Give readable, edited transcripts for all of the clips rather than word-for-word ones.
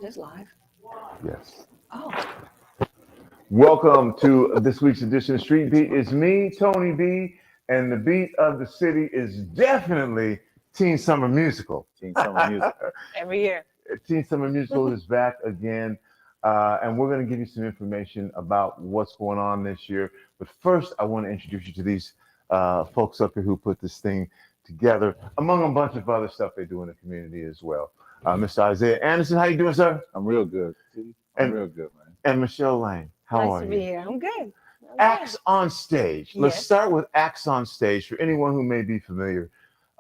It's live. Yes. Oh. Welcome to this week's edition of Street Beat. It's me, Tony B, and the beat of the city is definitely Teen Summer Musical. Teen Summer Musical. Every year. Teen Summer Musical is back again, and we're going to give you some information about what's going on this year. But first, I want to introduce you to these folks up here who put this thing together, among a bunch of other stuff they do in the community as well. Mr. Isiah Anderson, how you doing, sir? I'm real good. Real good, man. And Michelle Lane, how nice are to you? be here. I'm good. Acts on Stage. Let's Yes. start with Acts on Stage for anyone who may be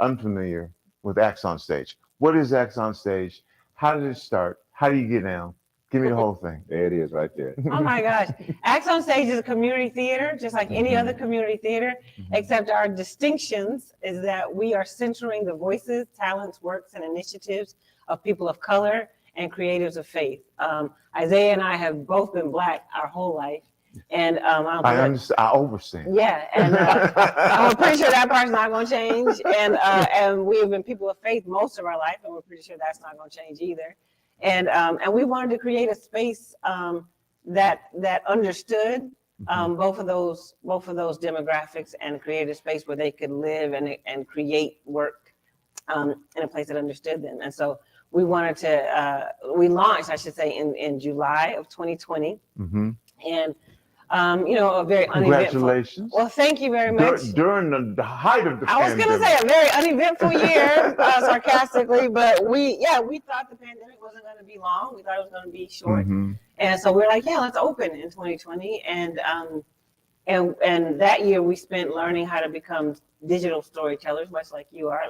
unfamiliar with Acts on Stage. What is Acts on Stage? How did it start? How do you get down? Give me the whole thing. There it is right there. Oh my gosh. Acts on Stage is a community theater, just like any other community theater, except our distinctions is that we are centering the voices, talents, works, and initiatives of people of color and creatives of faith. Isiah and I have both been Black our whole life. And I understand. I overstand. Yeah, and I'm pretty sure that part's not going to change. And we have been people of faith most of our life, and we're pretty sure that's not going to change either. And we wanted to create a space that understood both of those demographics and create a space where they could live and create work in a place that understood them. And so we wanted to we launched, I should say, in July of 2020, and a very Congratulations. Well, thank you very much. During the height of the I was pandemic. going to say a very uneventful year, sarcastically, but we thought the pandemic wasn't going to be long. We thought it was going to be short, and so we're like, let's open in 2020, and that year we spent learning how to become digital storytellers, much like you are,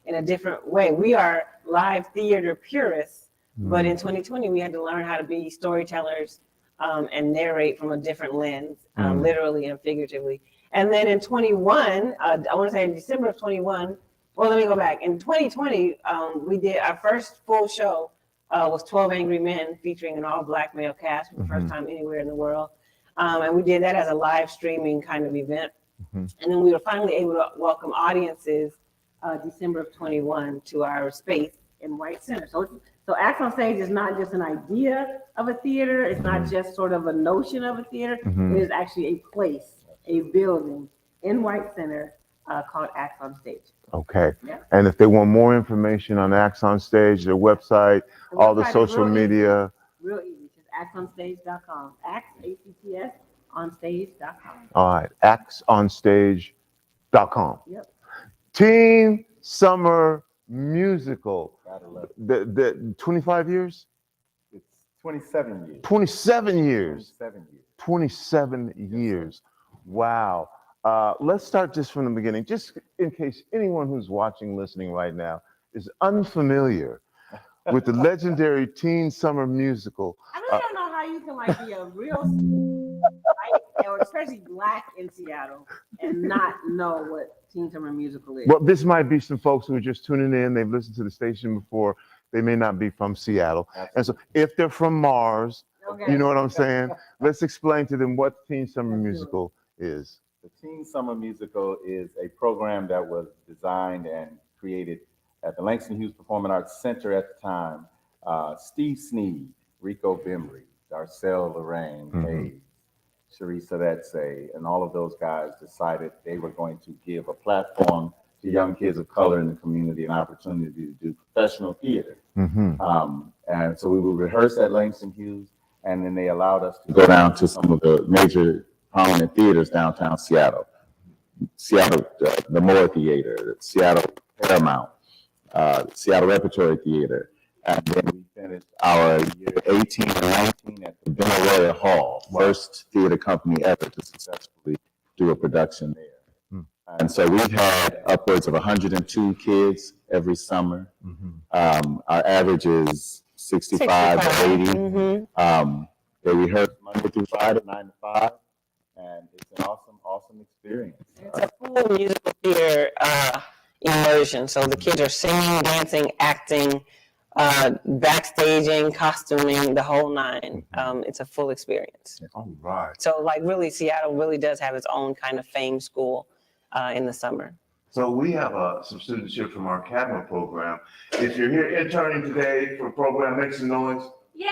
in a different way. We are live theater purists, but in 2020 we had to learn how to be storytellers. And narrate from a different lens, literally and figuratively. And then in 21, I want to say in December of 21, well, let me go back. In 2020, we did our first full show was 12 Angry Men featuring an all Black male cast for the first time anywhere in the world. And we did that as a live streaming kind of event. And then we were finally able to welcome audiences December of 21 to our space in White Center. So Acts on Stage is not just an idea of a theater. It's not just sort of a notion of a theater. It is actually a place, a building in White Center called Acts on Stage. Okay. Yeah. And if they want more information on Acts on Stage, their website, all the social media. Real easy. Just actsonstage.com. Acts, A-C-T-S, onstage.com. All right. actsonstage.com. Yep. Teen Summer Musical. Gotta love it. The 25 years? It's 27 years. 27 years. 27 years. 27 years. Wow. Let's start just from the beginning, just in case anyone who's watching, listening right now is unfamiliar with the legendary Teen Summer Musical. I really don't know how you can be a real, or especially Black in Seattle, and not know what Teen Summer Musical is. Well, this might be some folks who are just tuning in. They've listened to the station before. They may not be from Seattle. Absolutely. And so if they're from Mars, Okay. you know what I'm saying? Let's explain to them what Teen Summer Musical is. The Teen Summer Musical is a program that was designed and created at the Langston Hughes Performing Arts Center at the time. Steve Sneed, Rico Bembry, Darcel Lorraine, Hayes, Sharice Sadetse, and all of those guys decided they were going to give a platform to young kids of color in the community an opportunity to do professional theater. And so we would rehearse at Langston Hughes, and then they allowed us to go down to some of the major prominent theaters downtown Seattle. Seattle, the Moore Theater, Seattle Paramount, Seattle Repertory Theater. And then we finished our year 18 and 19 at the Benaroya Hall, first theater company ever to successfully do a production there. And so we've had upwards of 102 kids every summer. Our average is 65 to 80. They rehearse Monday through Friday, 9 to 5. And it's an awesome experience. It's a full musical theater immersion. So the kids are singing, dancing, acting, backstaging, costuming, the whole nine. It's a full experience. All right. So really Seattle really does have its own kind of fame school in the summer. So we have some students here from our CADMA program. If you're here interning today for a program, make some noise. Yay!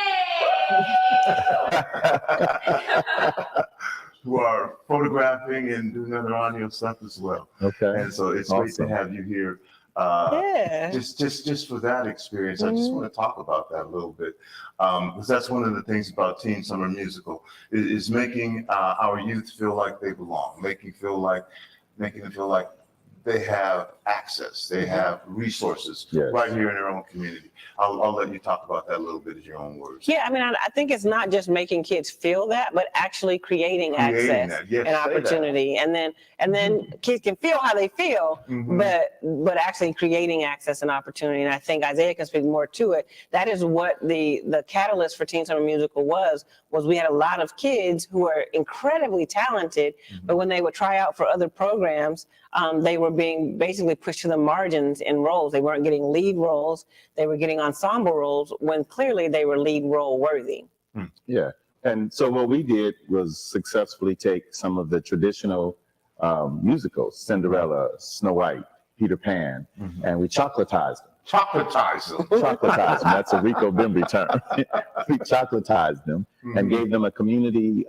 Who are photographing and doing other audio stuff as well. Okay. And so it's great to have you here. Just for that experience, I just want to talk about that a little bit, because that's one of the things about Teen Summer Musical is making our youth feel like they belong, making them feel like they have access, they have resources right here in their own community. I'll let you talk about that a little bit in your own words. Yeah, I mean, I think it's not just making kids feel that, but actually creating access and opportunity. And then kids can feel how they feel, but actually creating access and opportunity. And I think Isiah can speak more to it. That is what the catalyst for Teen Summer Musical was we had a lot of kids who were incredibly talented, but when they would try out for other programs, they were being basically pushed to the margins in roles. They weren't getting lead roles. They were getting ensemble roles when clearly they were lead role worthy. Yeah. And so what we did was successfully take some of the traditional musicals, Cinderella, Snow White, Peter Pan, and we chocolatized them. Chocolatize them. Chocolatized them. That's a Rico Bimby term. We chocolatized them and gave them a community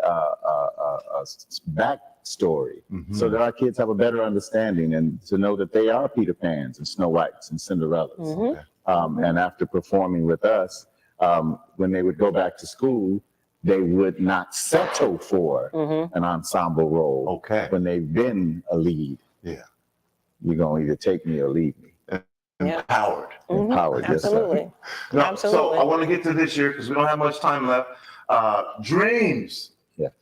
backstory so that our kids have a better understanding and to know that they are Peter Pans and Snow Whites and Cinderellas. And after performing with us, when they would go back to school, they would not settle for an ensemble role when they've been a lead. Yeah. You're going to either take me or leave me. Empowered. Empowered, Absolutely. Now, Absolutely. So I want to get to this year because we don't have much time left. Dreams. Yes.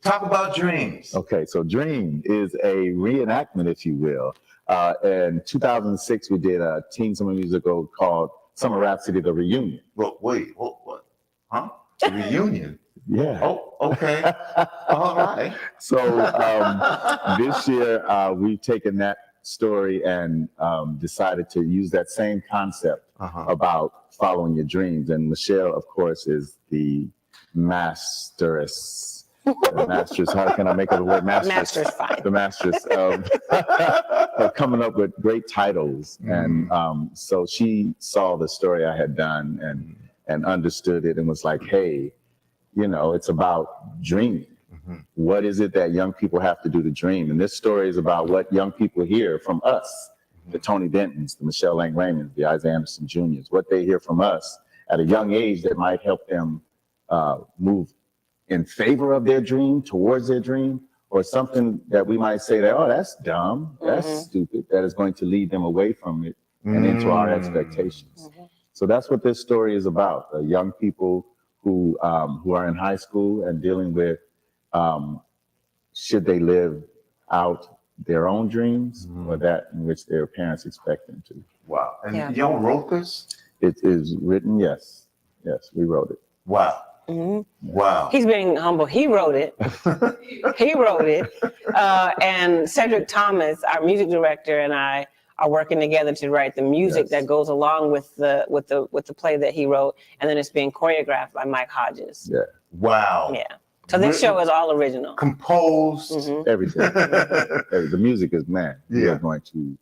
Talk about Dreams. Okay, so Dream is a reenactment, if you will. In 2006, we did a teen summer musical called Summer Rhapsody, The Reunion. Well, wait, what? Huh? The reunion? Yeah. Oh, okay. All right. So this year, we've taken that story and decided to use that same concept about following your dreams. And Michelle, of course, is the masteress. How can I make it a word? Master's fine. The masteress of coming up with great titles. And so she saw the story I had done and understood it and was like, hey, it's about dreaming. What is it that young people have to do to dream? And this story is about what young people hear from us, the Tony Dentons, the Michelle Lang Raymonds, the Isaiah Anderson Juniors, what they hear from us at a young age that might help them move in favor of their dream, towards their dream, or something that we might say that, oh, that's dumb, that's stupid, that is going to lead them away from it and into our expectations. So that's what this story is about, young people who are in high school and dealing with should they live out their own dreams or that in which their parents expect them to. Wow. And y'all wrote this? It is written, yes. Yes, we wrote it. Wow. Wow. He's being humble. He wrote it. And Cedric Thomas, our music director, and I are working together to write the music that goes along with the play that he wrote, and then it's being choreographed by Mike Hodges. Yeah. Wow. Yeah. So this show is all original. Composed. Everything. The music is, we are going to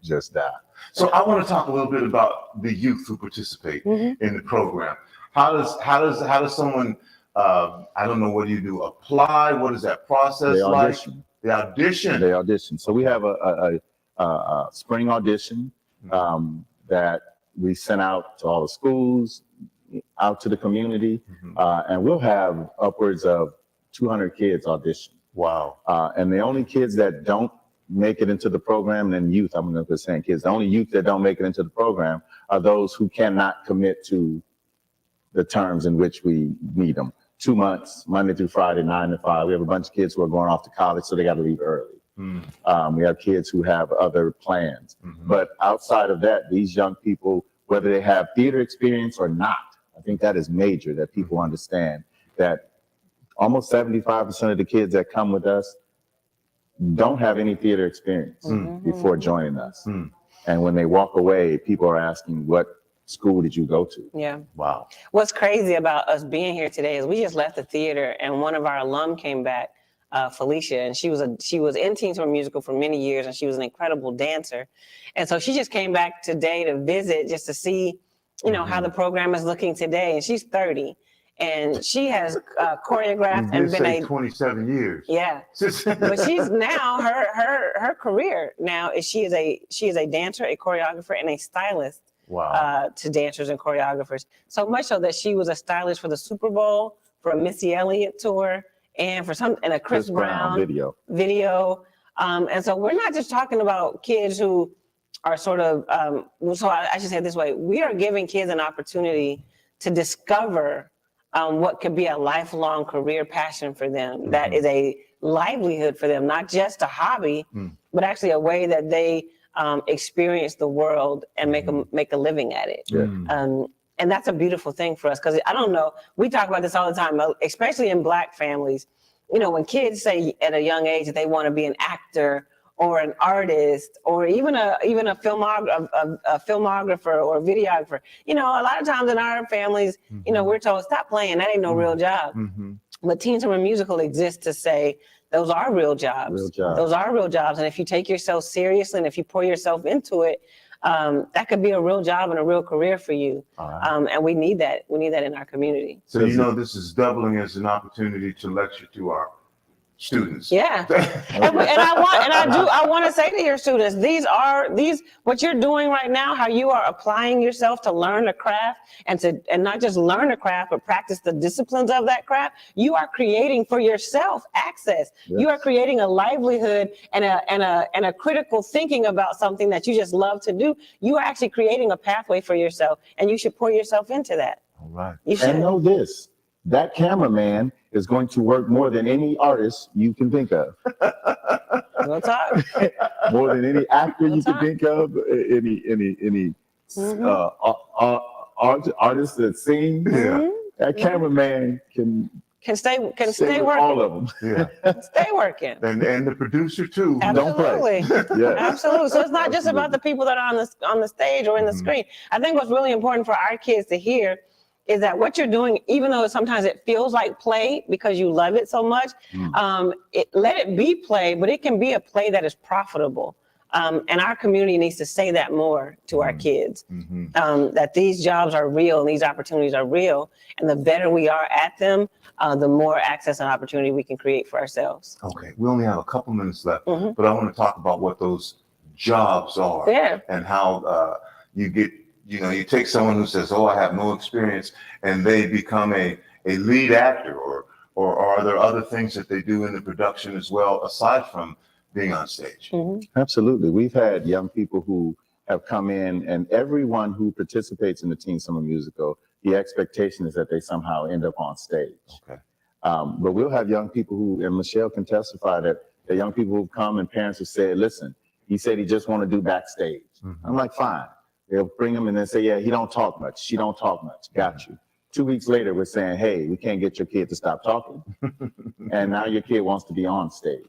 just die. So I want to talk a little bit about the youth who participate in the program. How does someone, I don't know, what do you do? Apply? What is that process like? They audition. So we have a spring audition that we sent out to all the schools, out to the community, and we'll have upwards of 200 kids audition. Wow. And the only kids that don't make it into the program, and youth, I'm going to be saying kids, the only youth that don't make it into the program are those who cannot commit to the terms in which we need them. 2 months, Monday through Friday, 9 to 5. We have a bunch of kids who are going off to college, so they got to leave early. We have kids who have other plans. But outside of that, these young people, whether they have theater experience or not, I think that is major, that people understand that almost 75% of the kids that come with us don't have any theater experience before joining us. And when they walk away, people are asking, what school did you go to? Yeah. Wow. What's crazy about us being here today is we just left the theater and one of our alum came back Felicia, and she was in Teen Summer Musical for many years, and she was an incredible dancer. And so she just came back today to visit, just to see, how the program is looking today. And she's 30, and she has choreographed and been 27 years. Yeah, but she's now her career now is she is a dancer, a choreographer, and a stylist. Wow. To dancers and choreographers. So much so that she was a stylist for the Super Bowl, for a Missy Elliott tour, and a Chris Brown video. And so we're not just talking about kids who are sort of, so I should say it this way, we are giving kids an opportunity to discover what could be a lifelong career passion for them. That is a livelihood for them, not just a hobby, but actually a way that they experience the world and make a living at it. And that's a beautiful thing for us, because I don't know, we talk about this all the time, especially in Black families. When kids say at a young age that they want to be an actor or an artist or even a filmographer or a videographer, a lot of times in our families, we're told, stop playing, that ain't no real job. But Teen Summer Musical exists to say, those are real jobs. Those are real jobs. And if you take yourself seriously and if you pour yourself into it, that could be a real job and a real career for you. And we need that. We need that in our community. So, this is doubling as an opportunity to lecture to our students. Yeah. I want to say to your students, what you're doing right now, how you are applying yourself to learn a craft and not just learn a craft, but practice the disciplines of that craft. You are creating for yourself access. Yes. You are creating a livelihood and a critical thinking about something that you just love to do. You are actually creating a pathway for yourself, and you should pour yourself into that. All right. You should. And know this, that cameraman is going to work more than any artist you can think of. We'll talk. More than any actor you can think of, any artist that sings. That cameraman can stay working. All of them. Stay working. And the producer too. Absolutely. Don't play. Yes. Absolutely. So it's not just about the people that are on the stage or in the screen. I think what's really important for our kids to hear is that what you're doing, even though sometimes it feels like play because you love it so much, let it be play, but it can be a play that is profitable. And our community needs to say that more to our kids, that these jobs are real and these opportunities are real. And the better we are at them, the more access and opportunity we can create for ourselves. Okay, we only have a couple minutes left, but I want to talk about what those jobs are and how you take someone who says, oh, I have no experience, and they become a lead actor, or are there other things that they do in the production as well, aside from being on stage? Absolutely. We've had young people who have come in, and everyone who participates in the Teen Summer Musical, the expectation is that they somehow end up on stage. Okay. But we'll have young people who, and Michelle can testify that the young people who come and parents have said, listen, he said he just want to do backstage. I'm like, fine. They'll bring them and then say, yeah, he don't talk much. She don't talk much. Got you. 2 weeks later, we're saying, hey, we can't get your kid to stop talking. And now your kid wants to be on stage.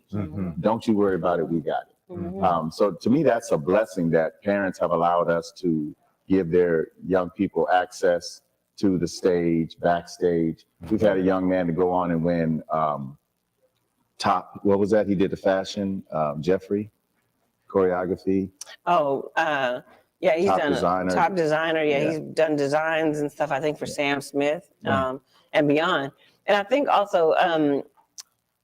Don't you worry about it. We got it. So to me, that's a blessing that parents have allowed us to give their young people access to the stage, backstage. We've had a young man to go on and win top, what was that? He did the fashion, Jeffrey, choreography. Yeah, he's top done designer. Top designer. Yeah, he's done designs and stuff, I think, for Sam Smith and beyond. And I think also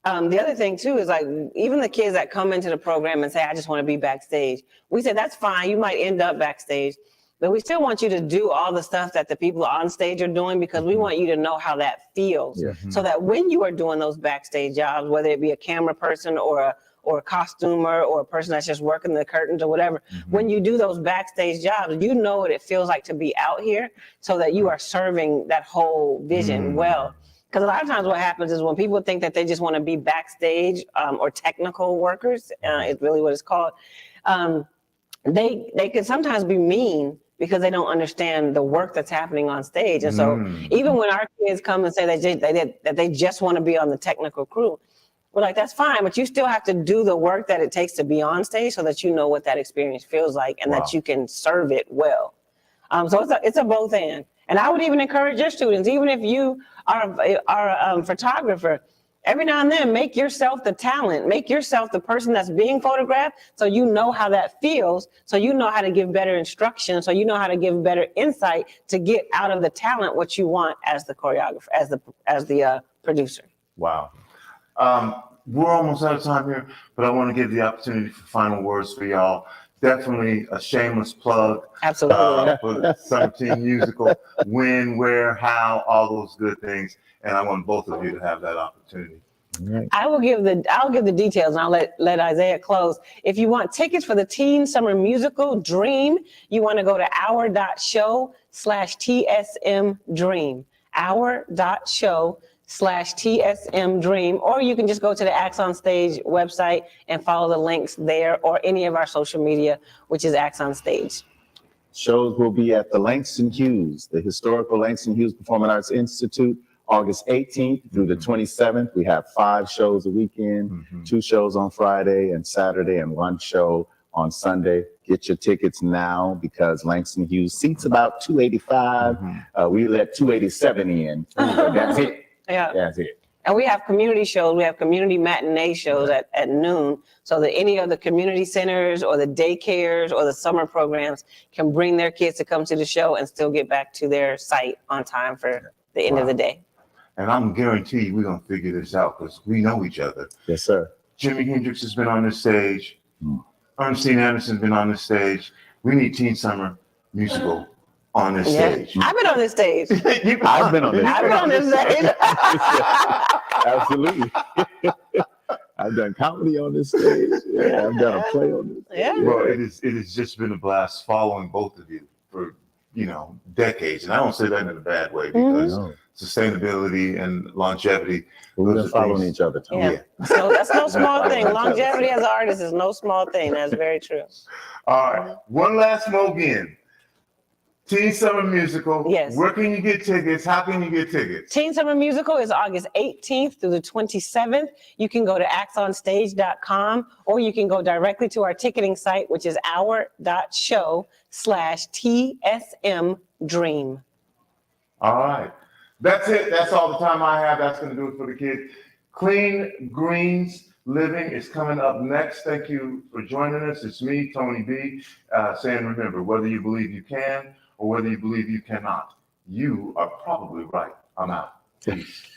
the other thing too is, like, even the kids that come into the program and say, I just want to be backstage. We say, that's fine. You might end up backstage, but we still want you to do all the stuff that the people on stage are doing, because we want you to know how that feels. So that when you are doing those backstage jobs, whether it be a camera person or a costumer or a person that's just working the curtains or whatever, when you do those backstage jobs, you know what it feels like to be out here, so that you are serving that whole vision well. Because a lot of times what happens is when people think that they just want to be backstage or technical workers, is really what it's called, they can sometimes be mean because they don't understand the work that's happening on stage. And so even when our kids come and say that they just want to be on the technical crew, we're like, that's fine, but you still have to do the work that it takes to be on stage, so that you know what that experience feels like and that you can serve it well. So it's a both and. And I would even encourage your students, even if you are a photographer, Every now and then, make yourself the talent, make yourself the person that's being photographed, so you know how that feels, so you know how to give better instruction, so you know how to give better insight to get out of the talent what you want as the choreographer, as the producer. Wow. We're almost out of time here, but I want to give the opportunity for final words for y'all. Definitely a shameless plug. Absolutely. For the Summer Teen Musical, when, where, how, all those good things. And I want both of you to have that opportunity. I'll give the details, and I'll let Isaiah close. If you want tickets for the Teen Summer Musical Dream, you want to go to our.show/TSM Dream. Our.show/TSM Dream, or you can just go to the Acts on Stage website and follow the links there, or any of our social media, which is Acts on Stage. Shows will be at the Langston Hughes, the historical Langston Hughes Performing Arts Institute, August 18th through the 27th. We have 5 shows a weekend, 2 shows on Friday and Saturday, and 1 show on Sunday. Get your tickets now, because Langston Hughes seats about 285. We let 287 in. That's it. Yeah. That's it. And we have community shows. We have community matinee shows at noon, so that any of the community centers or the daycares or the summer programs can bring their kids to come to the show and still get back to their site on time for the end of the day. And I'm guarantee you we're going to figure this out, because we know each other. Yes, sir. Jimi Hendrix has been on this stage. Ernestine Anderson's been on this stage. We need Teen Summer Musical on this stage. I've been on this stage. I've been on this I've been on this stage. Absolutely. I've done comedy on this stage. Yeah, I've done a play on this stage. Yeah. Well, it has just been a blast following both of you for, decades. And I don't say that in a bad way, because sustainability and longevity. We've been following each other, Tony. Yeah. So that's no small thing. Longevity as an artist is no small thing. That's very true. All right. One last mo again. Teen Summer Musical. Yes. Where can you get tickets? How can you get tickets? Teen Summer Musical is August 18th through the 27th. You can go to actsonstage.com, or you can go directly to our ticketing site, which is our.show/TSM Dream. All right. That's it. That's all the time I have. That's going to do it for the kids. Clean Greens Living is coming up next. Thank you for joining us. It's me, Tony B, saying, remember, whether you believe you can or whether you believe you cannot, you are probably right. I'm out. Peace.